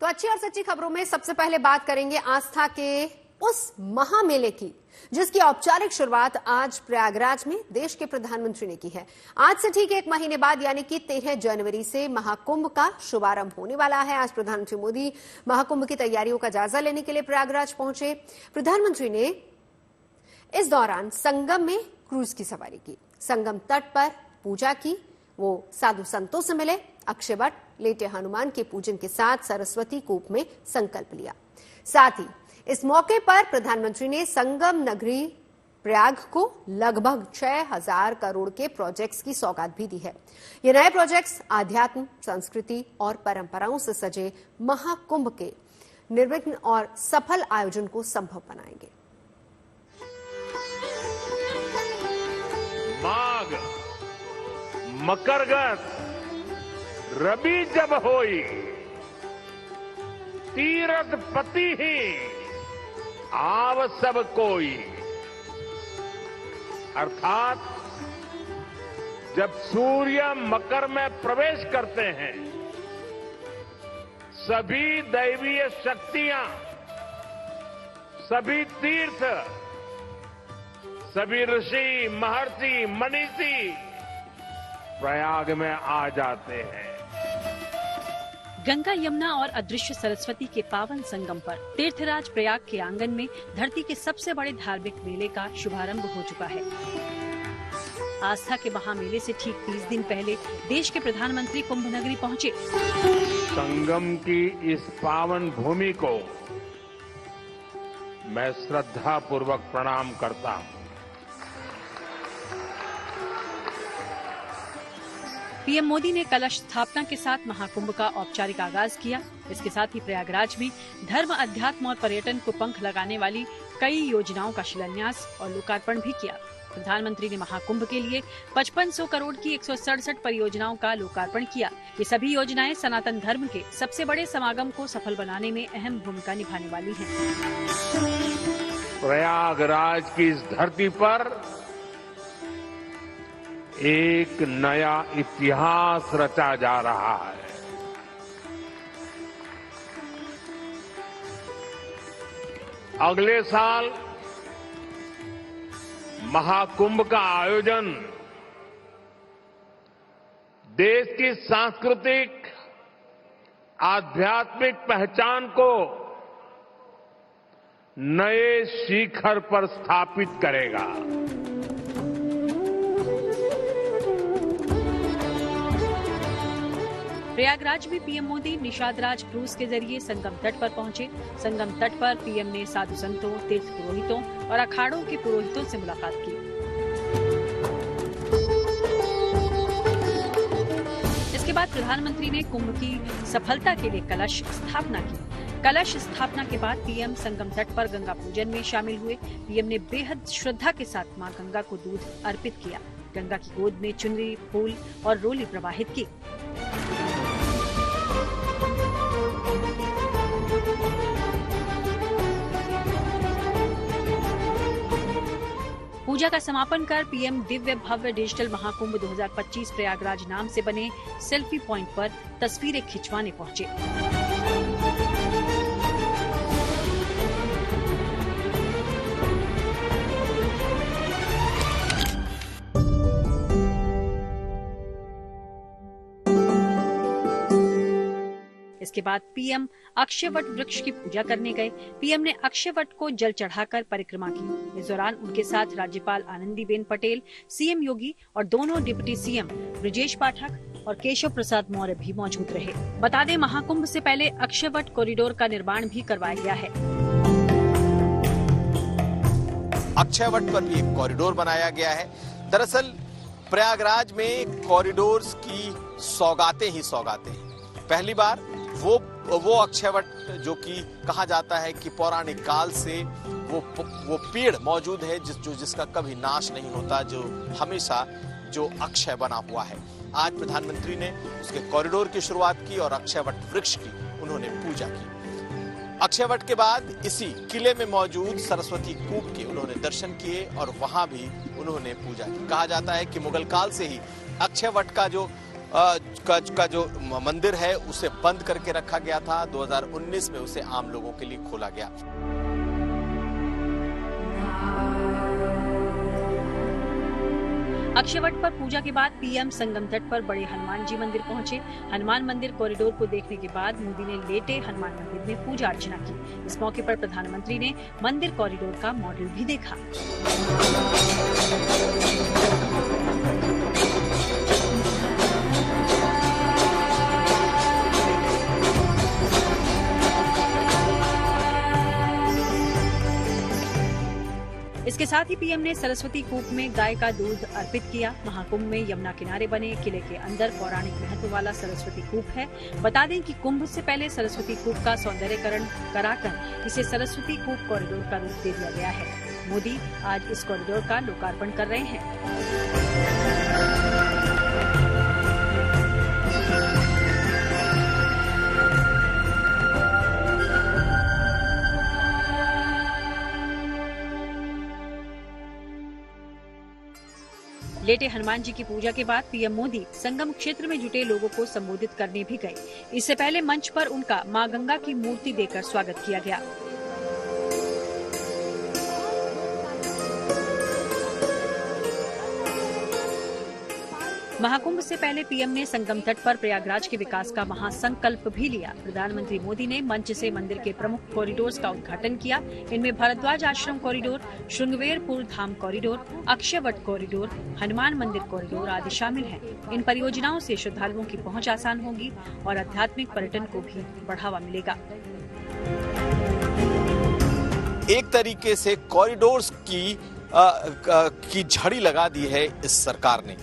तो अच्छी और सच्ची खबरों में सबसे पहले बात करेंगे आस्था के उस महामेले की जिसकी औपचारिक शुरुआत आज प्रयागराज में देश के प्रधानमंत्री ने की है। आज से ठीक एक महीने बाद यानी कि 13 जनवरी से महाकुंभ का शुभारंभ होने वाला है। आज प्रधानमंत्री मोदी महाकुंभ की तैयारियों का जायजा लेने के लिए प्रयागराज पहुंचे। प्रधानमंत्री ने इस दौरान संगम में क्रूज की सवारी की, संगम तट पर पूजा की, वो साधु संतों से मिले, अक्षयवट, लेटे हनुमान के पूजन के साथ सरस्वती कूप में संकल्प लिया। साथ ही इस मौके पर प्रधानमंत्री ने संगम नगरी प्रयाग को लगभग 6,000 करोड़ के प्रोजेक्ट्स की सौगात भी दी है। ये नए प्रोजेक्ट्स आध्यात्म, संस्कृति और परंपराओं से सजे महाकुंभ के निर्विघ्न और सफल आयोजन को संभव बनाएंगे। माघ मकरगत रवि जब होई, तीरथ पति ही आव सब कोई। अर्थात जब सूर्य मकर में प्रवेश करते हैं, सभी दैवीय शक्तियां, सभी तीर्थ, सभी ऋषि, महर्षि, मनीषी प्रयाग में आ जाते हैं। गंगा, यमुना और अदृश्य सरस्वती के पावन संगम पर तीर्थराज प्रयाग के आंगन में धरती के सबसे बड़े धार्मिक मेले का शुभारंभ हो चुका है। आस्था के महामेले से ठीक 30 दिन पहले देश के प्रधानमंत्री कुंभ नगरी पहुंचे। संगम की इस पावन भूमि को मैं श्रद्धा पूर्वक प्रणाम करता हूं। पीएम मोदी ने कलश स्थापना के साथ महाकुंभ का औपचारिक आगाज किया। इसके साथ ही प्रयागराज में धर्म, अध्यात्म और पर्यटन को पंख लगाने वाली कई योजनाओं का शिलान्यास और लोकार्पण भी किया। प्रधानमंत्री ने महाकुंभ के लिए 5500 करोड़ की 167 परियोजनाओं का लोकार्पण किया। ये सभी योजनाएं सनातन धर्म के सबसे बड़े समागम को सफल बनाने में अहम भूमिका निभाने वाली हैं। प्रयागराज की इस धरती पर एक नया इतिहास रचा जा रहा है। अगले साल महाकुंभ का आयोजन देश की सांस्कृतिक, आध्यात्मिक पहचान को नए शिखर पर स्थापित करेगा। प्रयागराज में पीएम मोदी निषादराज क्रूज के जरिए संगम तट पर पहुंचे। संगम तट पर पीएम ने साधु संतों, तीर्थ पुरोहितों और अखाड़ों के पुरोहितों से मुलाकात की। इसके बाद प्रधानमंत्री ने कुंभ की सफलता के लिए कलश स्थापना की। कलश स्थापना के बाद पीएम संगम तट पर गंगा पूजन में शामिल हुए। पीएम ने बेहद श्रद्धा के साथ मां गंगा को दूध अर्पित किया। गंगा की गोद में चुनरी, फूल और रोली प्रवाहित की। पूजा का समापन कर पीएम दिव्य भव्य डिजिटल महाकुंभ 2025 प्रयागराज नाम से बने सेल्फी पॉइंट पर तस्वीरें खिंचवाने पहुंचे। इसके बाद पीएम अक्षयवट वृक्ष की पूजा करने गए। पीएम ने अक्षयवट को जल चढ़ाकर परिक्रमा की। इस दौरान उनके साथ राज्यपाल आनंदीबेन पटेल, सीएम योगी और दोनों डिप्टी सीएम ब्रजेश पाठक और केशव प्रसाद मौर्य भी मौजूद रहे। बता दें, महाकुंभ से पहले अक्षयवट कॉरिडोर का निर्माण भी करवाया गया है। अक्षयवट पर भी एक कॉरिडोर बनाया गया है। दरअसल प्रयागराज में कॉरिडोर्स की सौगातें ही सौगातें हैं। पहली बार वो अक्षयवट जो कि कहा जाता है कि पौराणिक काल से वो पेड़ मौजूद है जिसका कभी नाश नहीं होता, जो हमेशा जो अक्षय बना हुआ है। आज प्रधानमंत्री ने उसके कॉरिडोर की शुरुआत की और अक्षयवट वृक्ष की उन्होंने पूजा की। अक्षयवट के बाद इसी किले में मौजूद सरस्वती कूप के उन्होंने दर्शन किए और वहां भी उन्होंने पूजा की। कहा जाता है कि मुगल काल से ही अक्षयवट का जो का जो मंदिर है उसे बंद करके रखा गया था। 2019 में उसे आम लोगों के लिए खोला गया। अक्षयवट पर पूजा के बाद पीएम संगम तट पर बड़े हनुमान जी मंदिर पहुंचे। हनुमान मंदिर कॉरिडोर को देखने के बाद मोदी ने लेटे हनुमान मंदिर में पूजा अर्चना की। इस मौके पर प्रधानमंत्री ने मंदिर कॉरिडोर का मॉडल भी देखा। इसके साथ ही पीएम ने सरस्वती कूप में गाय का दूध अर्पित किया। महाकुंभ में यमुना किनारे बने किले के अंदर पौराणिक महत्व वाला सरस्वती कूप है। बता दें कि कुंभ से पहले सरस्वती कूप का सौंदर्यीकरण कराकर इसे सरस्वती कूप कॉरिडोर का रूप दे दिया गया है। मोदी आज इस कॉरिडोर का लोकार्पण कर रहे हैं। लेटे हनुमान जी की पूजा के बाद पीएम मोदी संगम क्षेत्र में जुटे लोगों को संबोधित करने भी गए। इससे पहले मंच पर उनका मां गंगा की मूर्ति देकर स्वागत किया गया। महाकुंभ से पहले पीएम ने संगम तट पर प्रयागराज के विकास का महासंकल्प भी लिया। प्रधानमंत्री मोदी ने मंच से मंदिर के प्रमुख कॉरिडोर्स का उद्घाटन किया। इनमें भारद्वाज आश्रम कॉरिडोर, श्रृंगवेरपुर धाम कॉरिडोर, अक्षयवट कॉरिडोर, हनुमान मंदिर कॉरिडोर आदि शामिल हैं। इन परियोजनाओं से श्रद्धालुओं की पहुंच आसान होगी और आध्यात्मिक पर्यटन को भी बढ़ावा मिलेगा। एक तरीके से कॉरिडोर्स की झड़ी लगा दी है इस सरकार ने।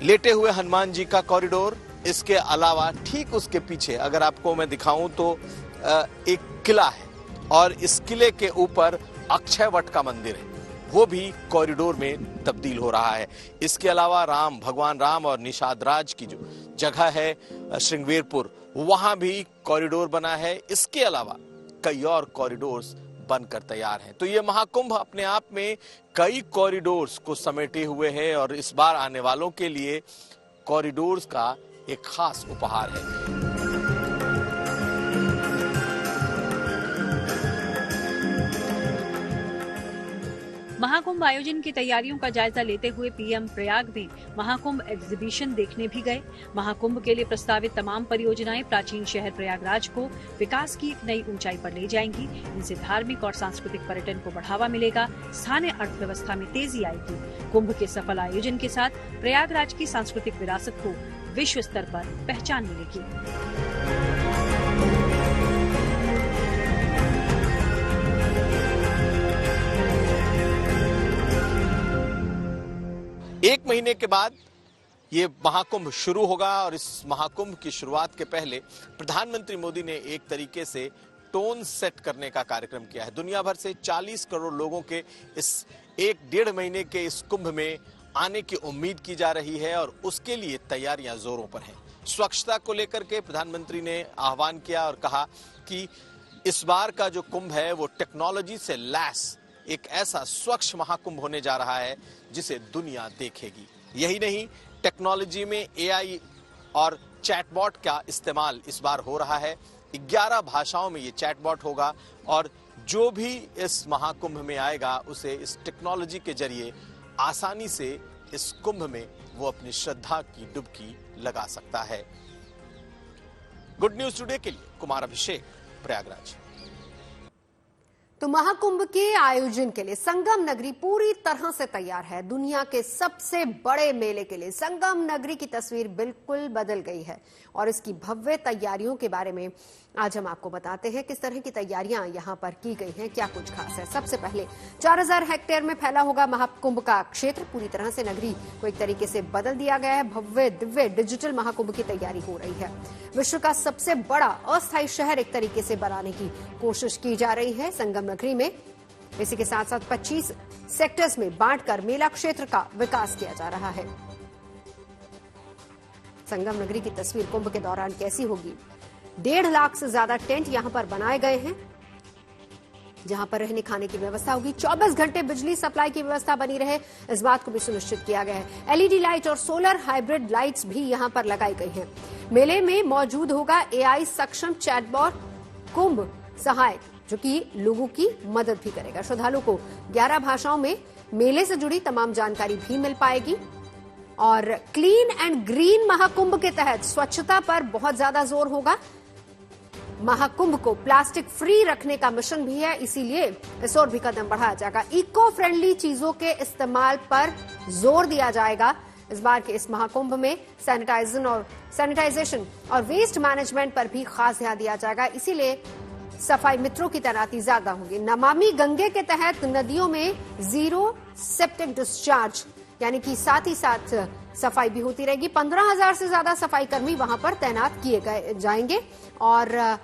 लेटे हुए हनुमान जी का कॉरिडोर, इसके अलावा ठीक उसके पीछे अगर आपको मैं दिखाऊं तो एक किला है और इस किले के ऊपर अक्षयवट का मंदिर है, वो भी कॉरिडोर में तब्दील हो रहा है। इसके अलावा भगवान राम और निषाद राज की जो जगह है श्रृंगवेरपुर, वहां भी कॉरिडोर बना है। इसके अलावा कई और कॉरिडोर्स बनकर तैयार हैं। तो ये महाकुंभ अपने आप में कई कॉरिडोर्स को समेटे हुए है और इस बार आने वालों के लिए कॉरिडोर्स का एक खास उपहार है। महाकुंभ आयोजन की तैयारियों का जायजा लेते हुए पीएम प्रयाग में महाकुंभ एग्जीबिशन देखने भी गए। महाकुंभ के लिए प्रस्तावित तमाम परियोजनाएं प्राचीन शहर प्रयागराज को विकास की एक नई ऊंचाई पर ले जाएंगी। इनसे धार्मिक और सांस्कृतिक पर्यटन को बढ़ावा मिलेगा, स्थानीय अर्थव्यवस्था में तेजी आएगी। कुंभ के सफल आयोजन के साथ प्रयागराज की सांस्कृतिक विरासत को विश्व स्तर पर पहचान मिलेगी। एक महीने के बाद ये महाकुंभ शुरू होगा और इस महाकुंभ की शुरुआत के पहले प्रधानमंत्री मोदी ने एक तरीके से टोन सेट करने का कार्यक्रम किया है। दुनिया भर से 40 करोड़ लोगों के इस 1-1.5 महीने के इस कुंभ में आने की उम्मीद की जा रही है और उसके लिए तैयारियां जोरों पर हैं। स्वच्छता को लेकर के प्रधानमंत्री ने आह्वान किया और कहा कि इस बार का जो कुंभ है वो टेक्नोलॉजी से लैस एक ऐसा स्वच्छ महाकुंभ होने जा रहा है जिसे दुनिया देखेगी। यही नहीं, टेक्नोलॉजी में एआई और चैटबॉट का इस्तेमाल इस बार हो रहा है। 11 भाषाओं में ये चैटबॉट होगा और जो भी इस महाकुंभ में आएगा उसे इस टेक्नोलॉजी के जरिए आसानी से इस कुंभ में वो अपनी श्रद्धा की डुबकी लगा सकता है। गुड न्यूज टुडे के लिए कुमार अभिषेक, प्रयागराज। तो महाकुंभ के आयोजन के लिए संगम नगरी पूरी तरह से तैयार है। दुनिया के सबसे बड़े मेले के लिए संगम नगरी की तस्वीर बिल्कुल बदल गई है और इसकी भव्य तैयारियों के बारे में आज हम आपको बताते हैं किस तरह की तैयारियां यहां पर की गई हैं, क्या कुछ खास है। सबसे पहले 4000 हेक्टेयर में फैला होगा महाकुंभ का क्षेत्र। पूरी तरह से नगरी को एक तरीके से बदल दिया गया है। भव्य दिव्य डिजिटल महाकुंभ की तैयारी हो रही है। विश्व का सबसे बड़ा अस्थायी शहर एक तरीके से बनाने की कोशिश की जा रही है संगम नगरी में। इसी के साथ साथ 25 सेक्टर्स में बांटकर मेला क्षेत्र का विकास किया जा रहा है। संगम नगरी की तस्वीर कुंभ के दौरान कैसी होगी? 1.5 लाख से ज्यादा टेंट यहां पर बनाए गए हैं। जहां पर रहने खाने की व्यवस्था होगी। 24 घंटे बिजली सप्लाई की व्यवस्था बनी रहे, इस बात को भी सुनिश्चित किया गया है। एलईडी लाइट और सोलर हाइब्रिड लाइट्स भी यहां पर लगाई गई हैं। मेले में मौजूद होगा एआई सक्षम चैटबॉट कुंभ सहायक, जो कि लोगों की मदद भी करेगा। श्रद्धालुओं को 11 भाषाओं में मेले से जुड़ी तमाम जानकारी भी मिल पाएगी। और क्लीन एंड ग्रीन महाकुंभ के तहत स्वच्छता पर बहुत ज्यादा जोर होगा। महाकुंभ को प्लास्टिक फ्री रखने का मिशन भी है, इसीलिए इस ओर भी कदम बढ़ाया जाएगा। इको फ्रेंडली चीजों के इस्तेमाल पर जोर दिया जाएगा। इस बार के इस महाकुंभ में सैनिटाइजेशन और वेस्ट मैनेजमेंट पर भी खास ध्यान दिया जाएगा, इसीलिए सफाई मित्रों की तैनाती ज्यादा होगी। नमामि गंगे के तहत नदियों में जीरो सेप्टिक डिस्चार्ज यानी कि साथ ही साथ सफाई भी होती रहेगी। 15,000 से ज्यादा सफाई कर्मी वहां पर तैनात किए जाएंगे और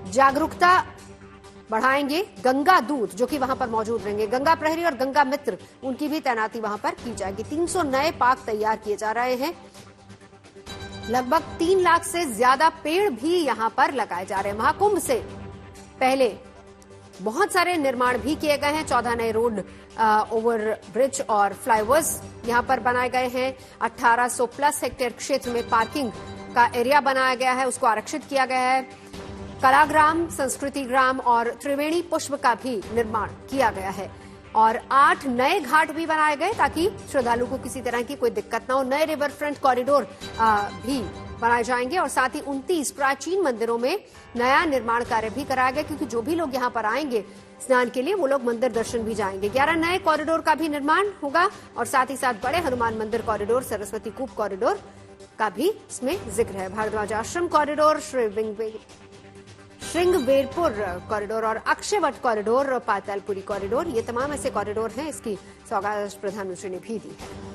जागरूकता बढ़ाएंगे। गंगा दूत जो कि वहां पर मौजूद रहेंगे, गंगा प्रहरी और गंगा मित्र, उनकी भी तैनाती वहां पर की जाएगी। 300 नए पार्क तैयार किए जा रहे हैं। लगभग 3 लाख से ज्यादा पेड़ भी यहां पर लगाए जा रहे हैं। महाकुंभ से पहले बहुत सारे निर्माण भी किए गए हैं। 14 नए रोड, ओवर ब्रिज और फ्लाईओवर्स यहां पर बनाए गए हैं। 1800 प्लस हेक्टेयर क्षेत्र में पार्किंग का एरिया बनाया गया है, उसको आरक्षित किया गया है। कलाग्राम, संस्कृति ग्राम और त्रिवेणी पुष्प का भी निर्माण किया गया है। और 8 नए घाट भी बनाए गए ताकि श्रद्धालु को किसी तरह की कोई दिक्कत ना हो। नए रिवर फ्रंट कॉरिडोर भी बनाए जाएंगे और साथ ही 29 प्राचीन मंदिरों में नया निर्माण कार्य भी कराया गया, क्योंकि जो भी लोग यहां पर आएंगे स्नान के लिए वो लोग मंदिर दर्शन भी जाएंगे। 11 नए कॉरिडोर का भी निर्माण होगा और साथ ही साथ बड़े हनुमान मंदिर कॉरिडोर, सरस्वती कूप कॉरिडोर का भी इसमें जिक्र है। भारद्वाज आश्रम कॉरिडोर, श्रृंगवेरपुर कॉरिडोर और अक्षयवट कॉरिडोर, पातालपुरी कॉरिडोर, ये तमाम ऐसे कॉरिडोर हैं। इसकी सौगात प्रधानमंत्री ने भी दी है।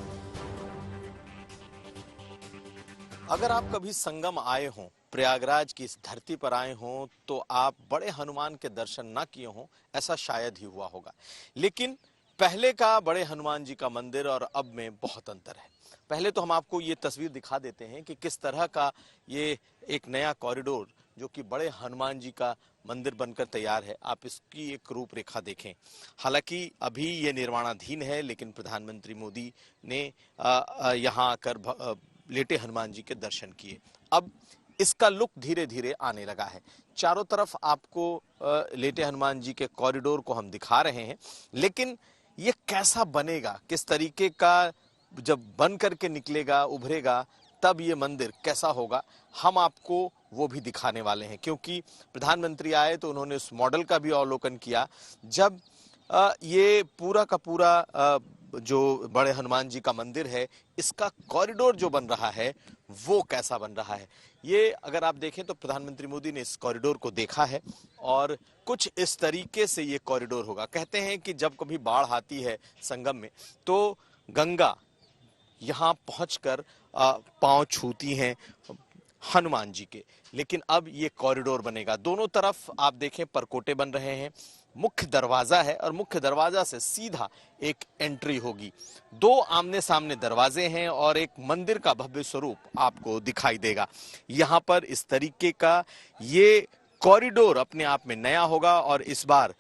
अगर आप कभी संगम आए हों, प्रयागराज की इस धरती पर आए हों, तो आप बड़े हनुमान के दर्शन ना किए हों, ऐसा शायद ही हुआ होगा। लेकिन पहले का बड़े हनुमान जी का मंदिर और अब में बहुत अंतर है। पहले तो हम आपको ये तस्वीर दिखा देते हैं कि किस तरह का ये एक नया कॉरिडोर जो कि बड़े हनुमान जी का मंदिर बनकर तैयार है, आप इसकी एक रूपरेखा देखें। हालांकि अभी ये निर्माणाधीन है, लेकिन प्रधानमंत्री मोदी ने यहाँ आकर लेटे हनुमान जी के दर्शन किए। अब इसका लुक धीरे धीरे आने लगा है। चारों तरफ आपको लेटे हनुमान जी के कॉरिडोर को हम दिखा रहे हैं, लेकिन ये कैसा बनेगा, किस तरीके का जब बन करके निकलेगा, उभरेगा, तब ये मंदिर कैसा होगा, हम आपको वो भी दिखाने वाले हैं। क्योंकि प्रधानमंत्री आए तो उन्होंने उस मॉडल का भी अवलोकन किया, जब ये पूरा का पूरा जो बड़े हनुमान जी का मंदिर है, इसका कॉरिडोर जो बन रहा है वो कैसा बन रहा है। ये अगर आप देखें तो प्रधानमंत्री मोदी ने इस कॉरिडोर को देखा है और कुछ इस तरीके से ये कॉरिडोर होगा। कहते हैं कि जब कभी बाढ़ आती है संगम में तो गंगा यहाँ पहुंचकर पांव छूती हैं हनुमान जी के, लेकिन अब ये कॉरिडोर बनेगा। दोनों तरफ आप देखें परकोटे बन रहे हैं, मुख्य दरवाजा है और मुख्य दरवाजा से सीधा एक एंट्री होगी। 2 आमने सामने दरवाजे हैं और एक मंदिर का भव्य स्वरूप आपको दिखाई देगा। यहाँ पर इस तरीके का ये कॉरिडोर अपने आप में नया होगा और इस बार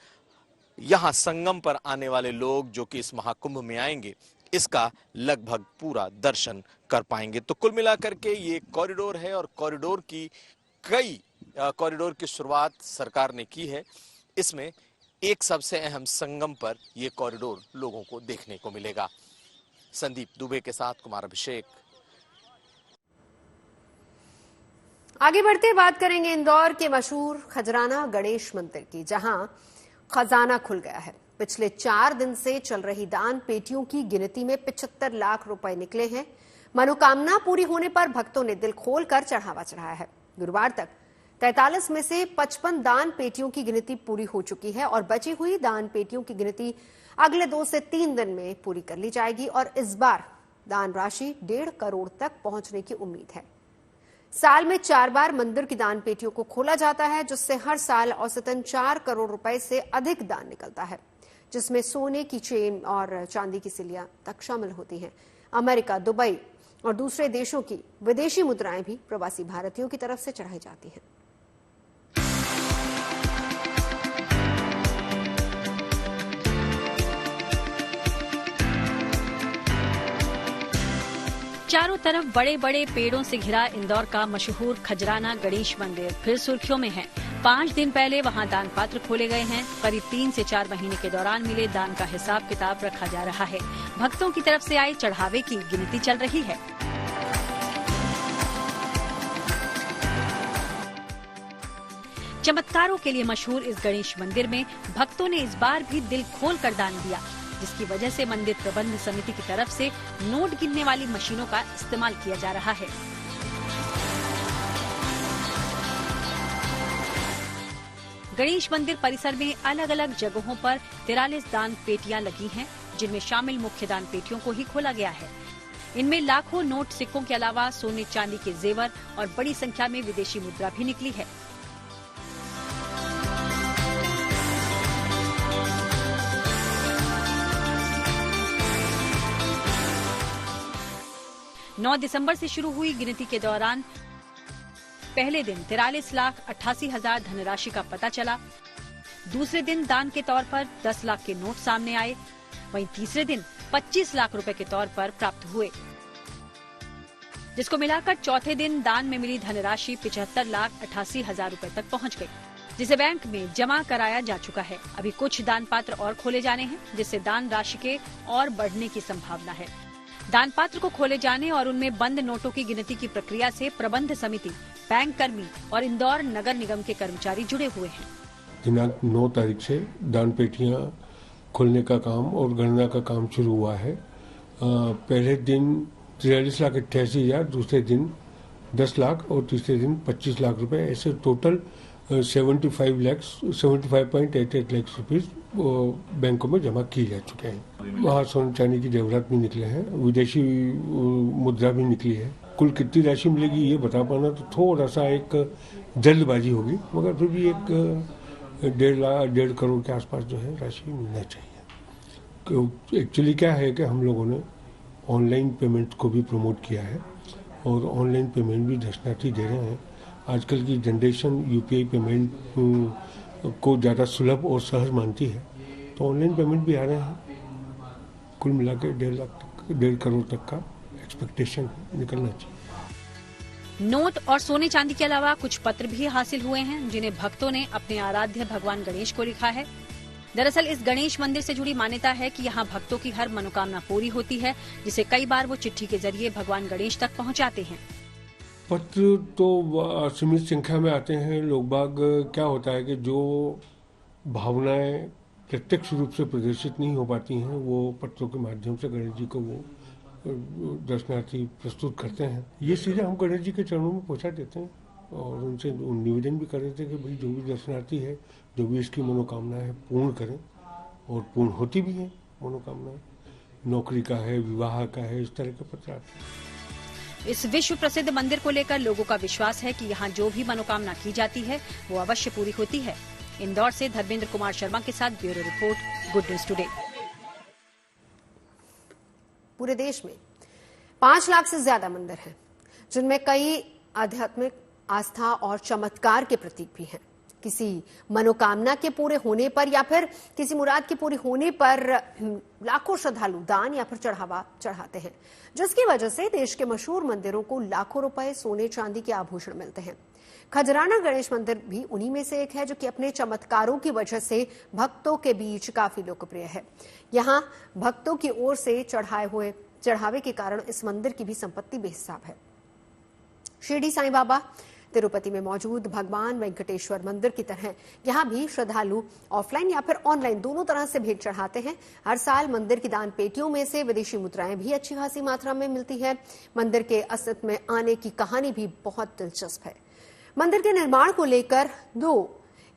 यहाँ संगम पर आने वाले लोग जो कि इस महाकुंभ में आएंगे, इसका लगभग पूरा दर्शन कर पाएंगे। तो कुल मिलाकर के ये कॉरिडोर है और कॉरिडोर की शुरुआत सरकार ने की है। इसमें एक सबसे अहम संगम पर यह कॉरिडोर लोगों को देखने को मिलेगा। संदीप दुबे के साथ कुमार अभिषेक। आगे बढ़ते बात करेंगे इंदौर के मशहूर खजराना गणेश मंदिर की, जहां खजाना खुल गया है। पिछले 4 दिन से चल रही दान पेटियों की गिनती में 75 लाख रुपए निकले हैं। मनोकामना पूरी होने पर भक्तों ने दिल खोलकर चढ़ावा चढ़ाया है। गुरुवार तक 43 में से 55 दान पेटियों की गिनती पूरी हो चुकी है और बची हुई दान पेटियों की गिनती अगले 2 से 3 दिन में पूरी कर ली जाएगी और इस बार दान राशि 1.5 करोड़ तक पहुंचने की उम्मीद है। साल में 4 बार मंदिर की दान पेटियों को खोला जाता है, जिससे हर साल औसतन 4 करोड़ रुपए से अधिक दान निकलता है, जिसमें सोने की चेन और चांदी की सिल्लियां तक शामिल होती हैं। अमेरिका, दुबई और दूसरे देशों की विदेशी मुद्राएं भी प्रवासी भारतीयों की तरफ से चढ़ाई जाती हैं। चारों तरफ बड़े बड़े पेड़ों से घिरा इंदौर का मशहूर खजराना गणेश मंदिर फिर सुर्खियों में है। 5 दिन पहले वहां दान पात्र खोले गए हैं। करीब 3 से 4 महीने के दौरान मिले दान का हिसाब किताब रखा जा रहा है। भक्तों की तरफ से आए चढ़ावे की गिनती चल रही है। चमत्कारों के लिए मशहूर इस गणेश मंदिर में भक्तों ने इस बार भी दिल खोल कर दान दिया, जिसकी वजह से मंदिर प्रबंध समिति की तरफ से नोट गिनने वाली मशीनों का इस्तेमाल किया जा रहा है। गणेश मंदिर परिसर में अलग अलग जगहों पर 43 दान पेटियां लगी हैं, जिनमें शामिल मुख्य दान पेटियों को ही खोला गया है। इनमें लाखों नोट सिक्कों के अलावा सोने चांदी के जेवर और बड़ी संख्या में विदेशी मुद्रा भी निकली है। नौ दिसंबर से शुरू हुई गिनती के दौरान पहले दिन 43,88,000 धनराशि का पता चला। दूसरे दिन दान के तौर पर 10 लाख के नोट सामने आए। वहीं तीसरे दिन 25 लाख रुपए के तौर पर प्राप्त हुए, जिसको मिलाकर चौथे दिन दान में मिली धनराशि 75,88,000 रुपए तक पहुंच गई, जिसे बैंक में जमा कराया जा चुका है। अभी कुछ दान पात्र और खोले जाने हैं, जिससे दान राशि के और बढ़ने की संभावना है। दान पात्र को खोले जाने और उनमें बंद नोटों की गिनती की प्रक्रिया से प्रबंध समिति, बैंक कर्मी और इंदौर नगर निगम के कर्मचारी जुड़े हुए हैं। दिनांक 9 तारीख से दान पेटियां खोलने का काम और गणना का काम शुरू हुआ है। पहले दिन 43,88,000, दूसरे दिन 10 लाख और तीसरे दिन 25 लाख रुपए, ऐसे टोटल 75.88 लाख रुपीज बैंकों में जमा किए जा चुके हैं। वहाँ सोने चांदी की जेवरात भी निकले हैं, विदेशी मुद्रा भी निकली है। कुल कितनी राशि मिलेगी ये बता पाना तो थोड़ा सा एक जल्दबाजी होगी, मगर फिर भी एक 1.5 करोड़ के आसपास जो है राशि मिलना चाहिए। एक्चुअली क्या है कि हम लोगों ने ऑनलाइन पेमेंट को भी प्रमोट किया है और ऑनलाइन पेमेंट भी दर्शनार्थी दे रहे हैं। आजकल की जनरेशन यूपीआई पेमेंट को ज़्यादा सुलभ और सहज मानती है, तो ऑनलाइन पेमेंट भी आ रहे हैं। कुल मिला के 1.5 करोड़ तक का एक्सपेक्टेशन निकलना चाहिए। नोट और सोने चांदी के अलावा कुछ पत्र भी हासिल हुए हैं, जिन्हें भक्तों ने अपने आराध्य भगवान गणेश को लिखा है। दरअसल इस गणेश मंदिर से जुड़ी मान्यता है कि यहाँ भक्तों की हर मनोकामना पूरी होती है, जिसे कई बार वो चिट्ठी के जरिए भगवान गणेश तक पहुँचाते हैं। पत्र तो सीमित संख्या में आते हैं। लोग बाग क्या होता है कि जो भावनाएं प्रत्यक्ष रूप से प्रदर्शित नहीं हो पाती हैं, वो पत्रों के माध्यम से गणेश जी को वो दर्शनार्थी प्रस्तुत करते हैं। ये सीधे हम गणेश जी के चरणों में पहुंचा देते हैं और उनसे निवेदन भी कर देते हैं कि भाई जो भी दर्शनार्थी है, जो भी इसकी मनोकामना है पूर्ण करें, और पूर्ण होती भी है मनोकामनाएं। नौकरी का है, विवाह का है, इस तरह के पत्र आते हैं। इस विश्व प्रसिद्ध मंदिर को लेकर लोगों का विश्वास है कि यहाँ जो भी मनोकामना की जाती है वो अवश्य पूरी होती है। इंदौर से धर्मेंद्र कुमार शर्मा के साथ bureau report, good news today. पूरे देश में 5 लाख से ज्यादा मंदिर हैं, जिनमें कई आध्यात्मिक आस्था और चमत्कार के प्रतीक भी हैं। किसी मनोकामना के पूरे होने पर या फिर किसी मुराद के पूरी होने पर लाखों श्रद्धालु दान या फिर चढ़ावा चढ़ाते हैं, जिसकी वजह से देश के मशहूर मंदिरों को लाखों रुपए सोने चांदी के आभूषण मिलते हैं। खजराना गणेश मंदिर भी उन्हीं में से एक है, जो कि अपने चमत्कारों की वजह से भक्तों के बीच काफी लोकप्रिय है। यहाँ भक्तों की ओर से चढ़ाए हुए चढ़ावे के कारण इस मंदिर की भी संपत्ति बेहिसाब है। शिरडी साईं बाबा तिरुपति में मौजूद भगवान वेंकटेश्वर मंदिर की तरह यहाँ भी श्रद्धालु ऑफलाइन या फिर ऑनलाइन दोनों तरह से भेंट चढ़ाते हैं। हर साल मंदिर की दान पेटियों में से विदेशी मुद्राएं भी अच्छी खासी मात्रा में मिलती है। मंदिर के अस्तित्व में आने की कहानी भी बहुत दिलचस्प है। मंदिर के निर्माण को लेकर 2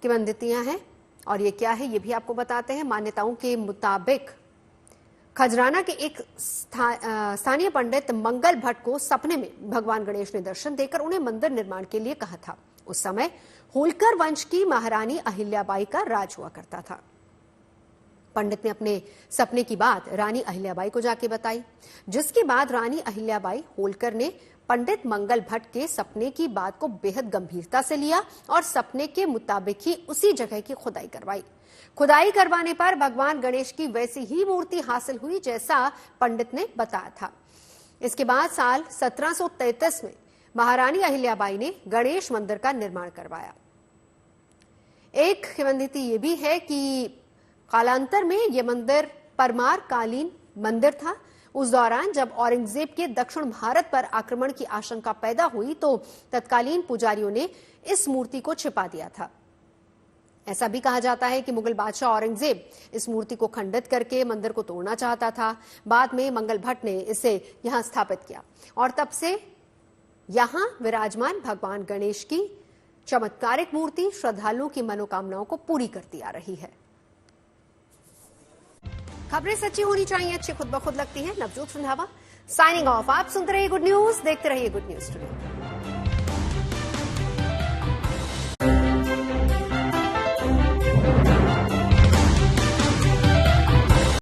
किंवदंतियां हैं और ये क्या है ये भी आपको बताते हैं। मान्यताओं के मुताबिक खजराना के एक स्थानीय पंडित मंगल भट्ट को सपने में भगवान गणेश ने दर्शन देकर उन्हें मंदिर निर्माण के लिए कहा था। उस समय होलकर वंश की महारानी अहिल्याबाई का राज हुआ करता था। पंडित ने अपने सपने की बात रानी अहिल्याबाई को जाके बताई, जिसके बाद रानी अहिल्याबाई होलकर ने पंडित मंगल भट्ट के सपने की बात को बेहद गंभीरता से लिया और सपने के मुताबिक ही उसी जगह की खुदाई करवाई। खुदाई करवाने पर भगवान गणेश की वैसी ही मूर्ति हासिल हुई जैसा पंडित ने बताया था। इसके बाद साल 1733 में महारानी अहिल्याबाई ने गणेश मंदिर का निर्माण करवाया। एक किंवदंती ये भी है कि कालांतर में यह मंदिर परमार कालीन मंदिर था। उस दौरान जब औरंगजेब के दक्षिण भारत पर आक्रमण की आशंका पैदा हुई तो तत्कालीन पुजारियों ने इस मूर्ति को छिपा दिया था। ऐसा भी कहा जाता है कि मुगल बादशाह औरंगजेब इस मूर्ति को खंडित करके मंदिर को तोड़ना चाहता था। बाद में मंगल भट्ट ने इसे यहां स्थापित किया और तब से यहां विराजमान भगवान गणेश की चमत्कारिक मूर्ति श्रद्धालुओं की मनोकामनाओं को पूरी करती आ रही है। खबरें सच्ची होनी चाहिए, अच्छी खुद ब खुद लगती हैं। Navjot Randhawa signing off. आप सुनते रहिए गुड न्यूज, देखते रहिए गुड न्यूज टुडे।